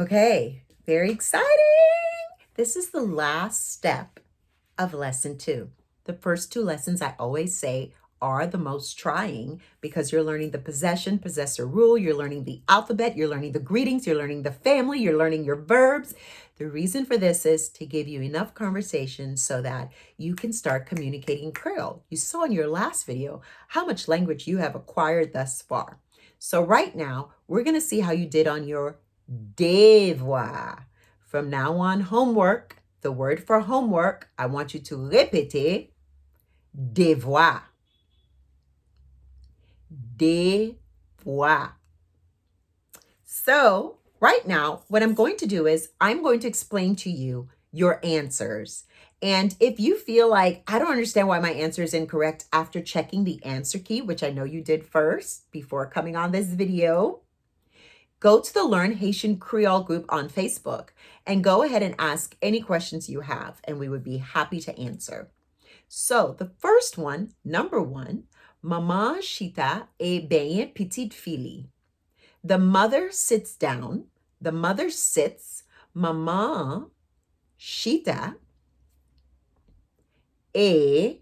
Okay, very exciting. This is the last step of lesson 2. The first 2 lessons, I always say, are the most trying because you're learning the possession, possessor rule, you're learning the alphabet, you're learning the greetings, you're learning the family, you're learning your verbs. The reason for this is to give you enough conversation so that you can start communicating Creole. You saw in your last video how much language you have acquired thus far. So right now, we're going to see how you did on your devoir. From now on, homework, the word for homework, I want you to répéter devoir. Devoir. So right now, what I'm going to do is I'm going to explain to you your answers. And if you feel like, I don't understand why my answer is incorrect after checking the answer key, which I know you did first before coming on this video, go to the Learn Haitian Creole group on Facebook and go ahead and ask any questions you have, and we would be happy to answer. So the first one, number 1, Maman Chita est bien petite fille. The mother sits down. The mother sits. Maman Chita est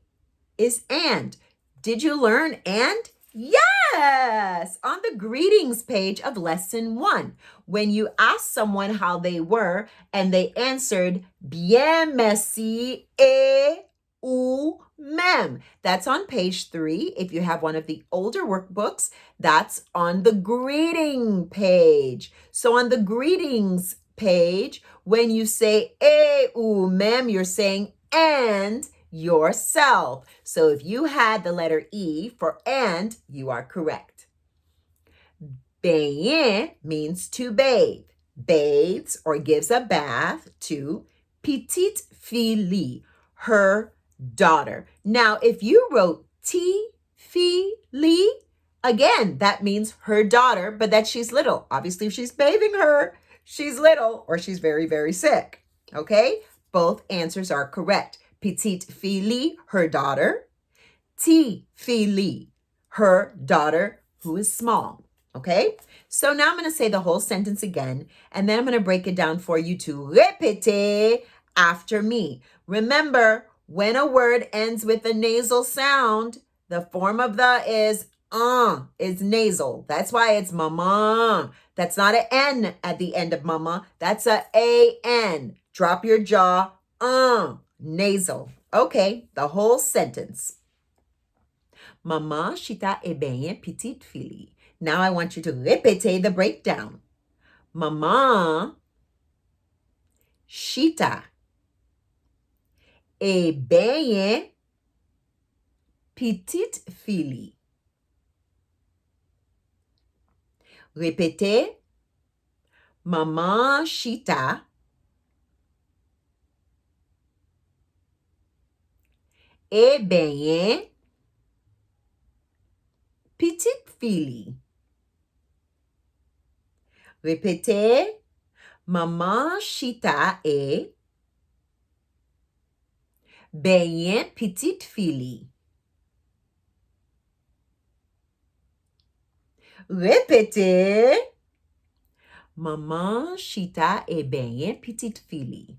is and. Did you learn and? Yes! On the greetings page of lesson 1, when you asked someone how they were and they answered bien merci et ou même. That's on page 3. If you have one of the older workbooks, that's on the greeting page. So on the greetings page, when you say et ou même, you're saying and yourself. So if you had the letter E for and, you are correct. Baigner means to bathe. Bathes or gives a bath to petite fille, her daughter. Now, if you wrote fille, again, that means her daughter, but that she's little. Obviously, if she's bathing her, she's little or she's very, very sick. Okay? Both answers are correct. Petite fille, her daughter. Fille, her daughter who is small. Okay? So now I'm going to say the whole sentence again, and then I'm going to break it down for you to répéter after me. Remember, when a word ends with a nasal sound, the form of the is nasal. That's why it's mama. That's not an N at the end of mama. That's a A-N. Drop your jaw. Nasal. Okay, the whole sentence. Maman Chita est bien petite fille. Now I want you to répéter the breakdown. Maman Chita est bien petite fille. Répétez. Maman Chita est bien petite fille. Répétez. Maman Chita est bien petite fille. Répétez. Maman Chita est bien petite fille.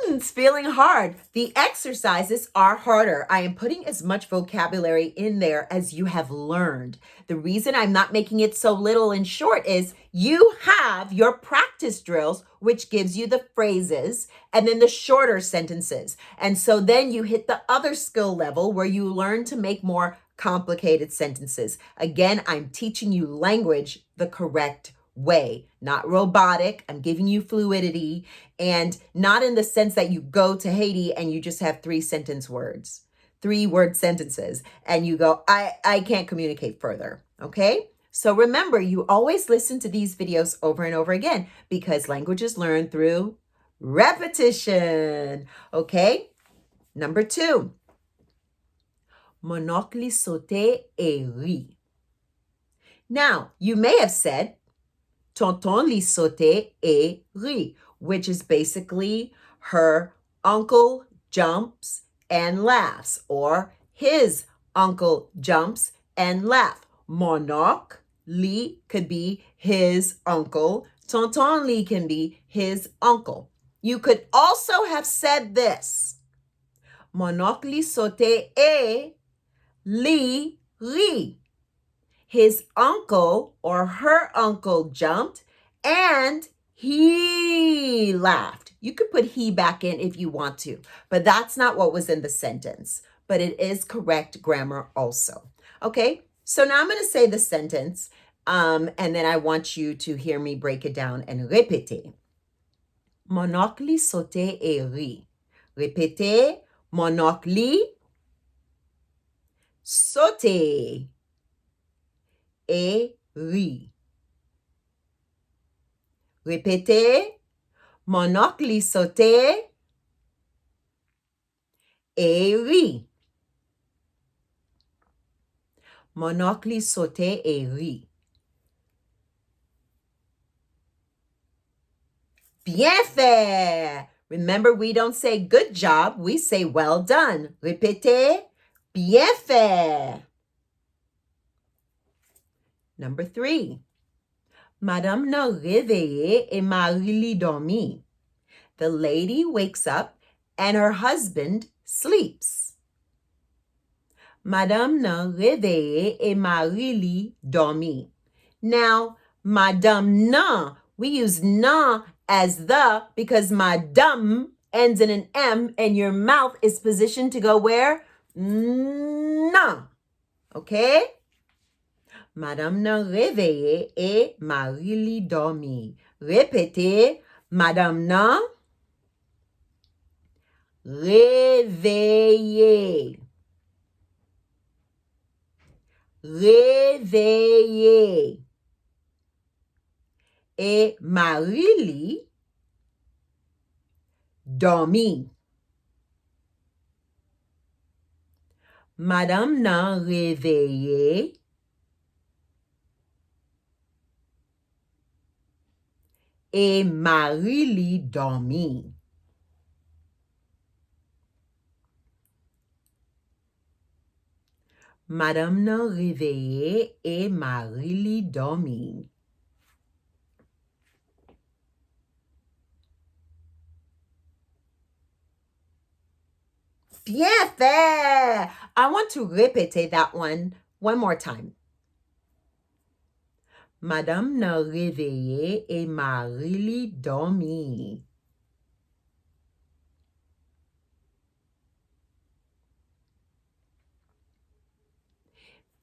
It's feeling hard. The exercises are harder. I am putting as much vocabulary in there as you have learned. The reason I'm not making it so little and short is you have your practice drills, which gives you the phrases and then the shorter sentences. And so then you hit the other skill level where you learn to make more complicated sentences. Again, I'm teaching you language the correct way, not robotic. I'm giving you fluidity, and not in the sense that you go to Haiti and you just have 3-word sentences and you go, I can't communicate further. Okay? So remember, you always listen to these videos over and over again because language is learned through repetition. Okay? Number 2. Mon oncle sautait et rit. Now, you may have said, Tonton li sautait et rit, which is basically her uncle jumps and laughs, or his uncle jumps and laughs. Mon oncle, li could be his uncle. Tonton li can be his uncle. You could also have said this. Mon oncle sauté et li rit. His uncle or her uncle jumped and he laughed. You could put he back in if you want to, but that's not what was in the sentence. But it is correct grammar also. Okay, so now I'm going to say the sentence, and then I want you to hear me break it down and répéter. Mon oncle sautait et rit. Répétez. Mon oncle sautait et rit. Répétez. Mon oncle sautait et rit. Mon oncle sautait et rit. Bien fait. Remember, we don't say good job, we say well done. Répétez. Bien fait. Number 3. Madame n'a réveillé et Marie dormi. The lady wakes up and her husband sleeps. Madame n'a réveillé et Marie dormi. Now, Madame n'a, we use na as the because Madame ends in an M and your mouth is positioned to go where? Na. Okay? Madame n'a réveillé et Marie dormi. Répétez. Madame n'a réveillé. Réveillé. Et Marie dormi. Madame n'a réveillé et Marie dormi. Madame n'a réveillé et Marie dormi. Bien fait! I want to répéter that one more time. Madame n'a réveillé et Marie dormi.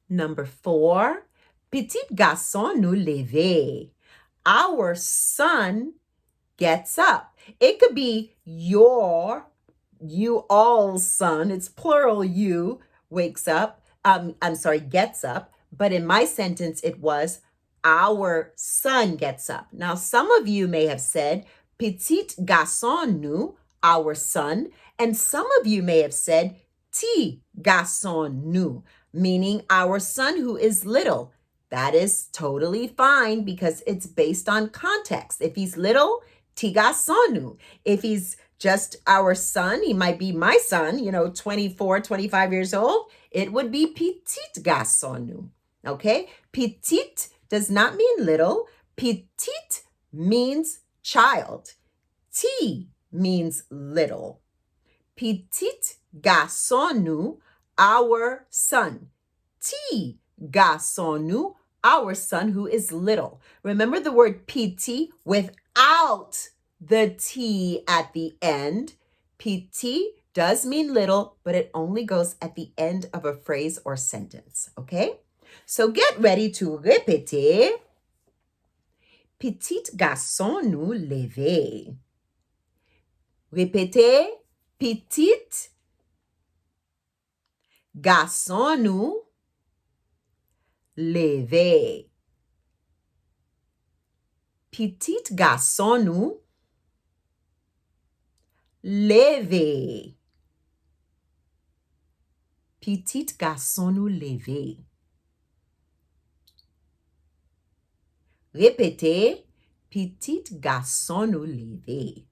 Number 4, petit garçon nous lever. Our son gets up. It could be you all's son. It's plural you wakes up. Gets up. But in my sentence, it was our son gets up. Now, some of you may have said petit garçon nous, our son. And some of you may have said petit garçon nous, meaning our son who is little. That is totally fine because it's based on context. If he's little, petit garçon nous. If he's just our son, he might be my son, 24, 25 years old. It would be petit garçon nous. Okay? Petite does not mean little. Petite means child. T means little. Petit garçon nous, our son. Petit garçon nous, our son who is little. Remember the word petit without the T at the end. Petit does mean little, but it only goes at the end of a phrase or sentence, okay? So get ready to répéter. Petit garçon nous lever. Répétez. Petit garçon nous lever. Petit garçon nous lever. Petit garçon nous lever. Répétez. Petit garçon nous lever.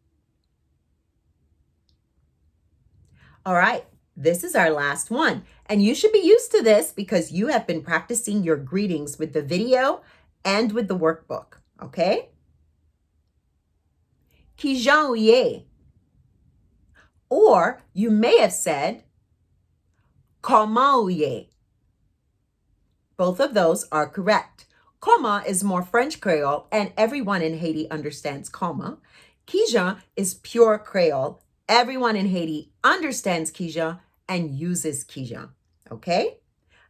All right. This is our last one. And you should be used to this because you have been practicing your greetings with the video and with the workbook, okay? Ki jan ou ye? Or you may have said, comment ou ye? Both of those are correct. Comment is more French Creole, and everyone in Haiti understands comment. Kijan is pure Creole. Everyone in Haiti understands Kijan and uses Kijan. Okay?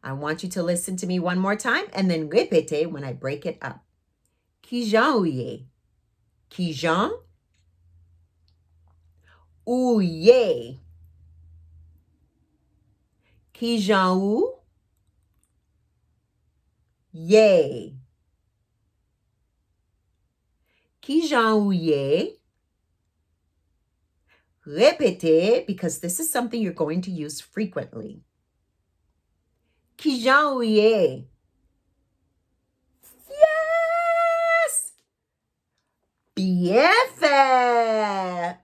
I want you to listen to me one more time and then répéter when I break it up. Kijan ou ye? Kijan ou ye? Kijan ou ye? Kijan ou ye? Répétez, because this is something you're going to use frequently. Kijan ou ye? Yes! Bien fait!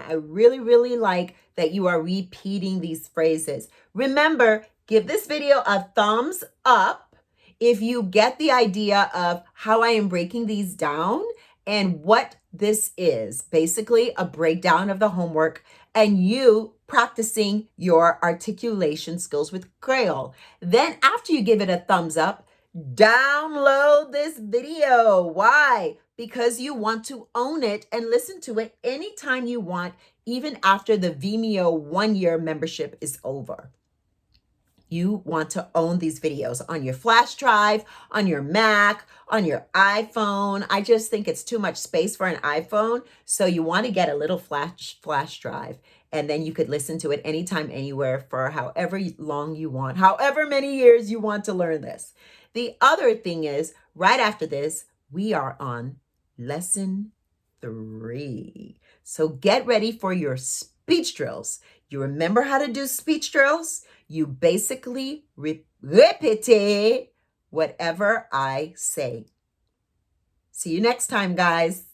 I really, really like that you are repeating these phrases. Remember, give this video a thumbs up if you get the idea of how I am breaking these down and what this is. Basically, a breakdown of the homework and you practicing your articulation skills with kreyòl. Then after you give it a thumbs up, download this video. Why? Because you want to own it and listen to it anytime you want, even after the Vimeo 1-year membership is over. You want to own these videos on your flash drive, on your Mac, on your iPhone. I just think it's too much space for an iPhone. So you want to get a little flash drive, and then you could listen to it anytime, anywhere for however long you want, however many years you want to learn this. The other thing is, right after this, we are on lesson 3. So get ready for your speech drills. You remember how to do speech drills? You basically repeat whatever I say. See you next time, guys.